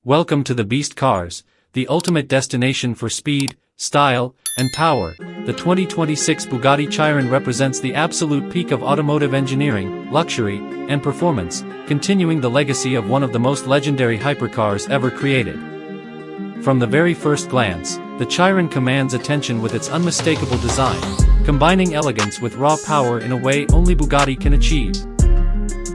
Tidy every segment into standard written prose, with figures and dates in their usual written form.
Welcome to the Beast Cars, the ultimate destination for speed, style, and power. The 2026 Bugatti Chiron represents the absolute peak of automotive engineering, luxury, and performance, continuing the legacy of one of the most legendary hypercars ever created. From the very first glance, the Chiron commands attention with its unmistakable design, combining elegance with raw power in a way only Bugatti can achieve.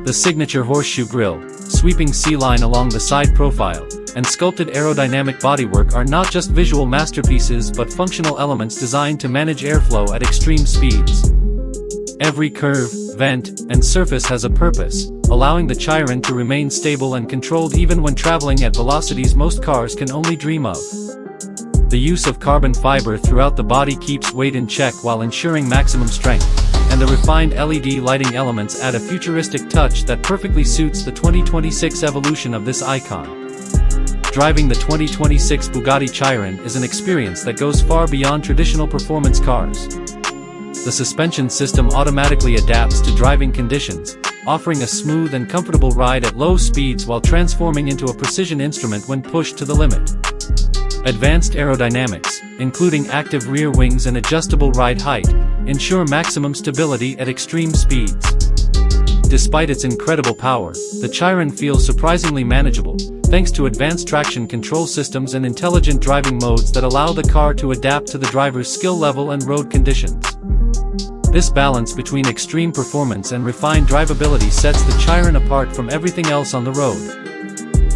The signature horseshoe grille, sweeping C-line along the side profile, and sculpted aerodynamic bodywork are not just visual masterpieces but functional elements designed to manage airflow at extreme speeds. Every curve, vent, and surface has a purpose, allowing the Chiron to remain stable and controlled even when traveling at velocities most cars can only dream of. The use of carbon fiber throughout the body keeps weight in check while ensuring maximum strength, and the refined LED lighting elements add a futuristic touch that perfectly suits the 2026 evolution of this icon. Driving the 2026 Bugatti Chiron is an experience that goes far beyond traditional performance cars. The suspension system automatically adapts to driving conditions, offering a smooth and comfortable ride at low speeds while transforming into a precision instrument when pushed to the limit. Advanced aerodynamics, including active rear wings and adjustable ride height, ensure maximum stability at extreme speeds. Despite its incredible power, the Chiron feels surprisingly manageable, thanks to advanced traction control systems and intelligent driving modes that allow the car to adapt to the driver's skill level and road conditions. This balance between extreme performance and refined drivability sets the Chiron apart from everything else on the road.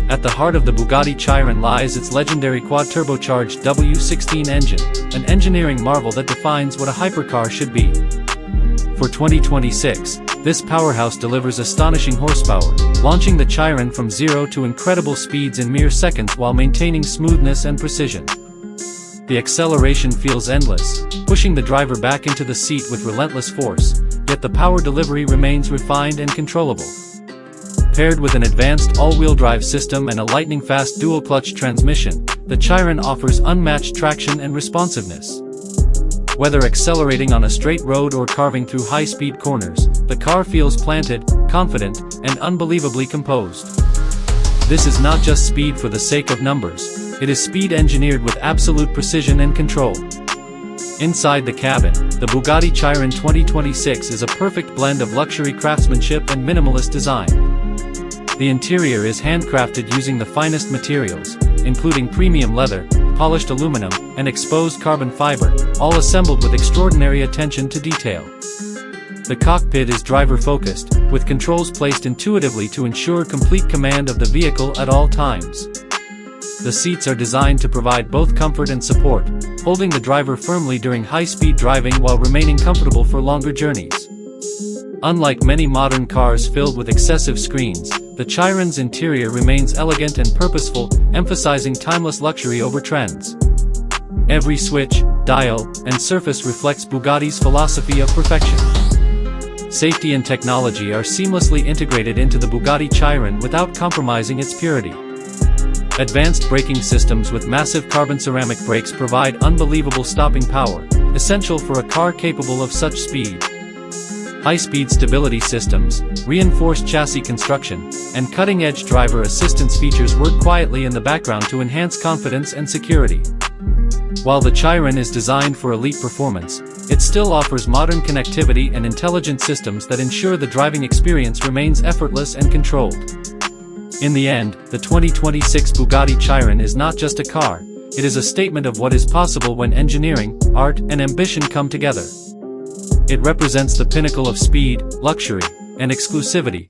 At the heart of the Bugatti Chiron lies its legendary quad-turbocharged W16 engine, an engineering marvel that defines what a hypercar should be. For 2026, this powerhouse delivers astonishing horsepower, launching the Chiron from zero to incredible speeds in mere seconds while maintaining smoothness and precision. The acceleration feels endless, pushing the driver back into the seat with relentless force, yet the power delivery remains refined and controllable. Paired with an advanced all-wheel drive system and a lightning-fast dual-clutch transmission, the Chiron offers unmatched traction and responsiveness. Whether accelerating on a straight road or carving through high-speed corners, the car feels planted, confident, and unbelievably composed. This is not just speed for the sake of numbers, it is speed engineered with absolute precision and control. Inside the cabin, the Bugatti Chiron 2026 is a perfect blend of luxury craftsmanship and minimalist design. The interior is handcrafted using the finest materials, including premium leather, polished aluminum, and exposed carbon fiber, all assembled with extraordinary attention to detail. The cockpit is driver-focused, with controls placed intuitively to ensure complete command of the vehicle at all times. The seats are designed to provide both comfort and support, holding the driver firmly during high-speed driving while remaining comfortable for longer journeys. Unlike many modern cars filled with excessive screens, the Chiron's interior remains elegant and purposeful, emphasizing timeless luxury over trends. Every switch, dial, and surface reflects Bugatti's philosophy of perfection. Safety and technology are seamlessly integrated into the Bugatti Chiron without compromising its purity. Advanced braking systems with massive carbon ceramic brakes provide unbelievable stopping power, essential for a car capable of such speed. High-speed stability systems, reinforced chassis construction, and cutting-edge driver assistance features work quietly in the background to enhance confidence and security. While the Chiron is designed for elite performance, it still offers modern connectivity and intelligent systems that ensure the driving experience remains effortless and controlled. In the end, the 2026 Bugatti Chiron is not just a car, it is a statement of what is possible when engineering, art, and ambition come together. It represents the pinnacle of speed, luxury, and exclusivity,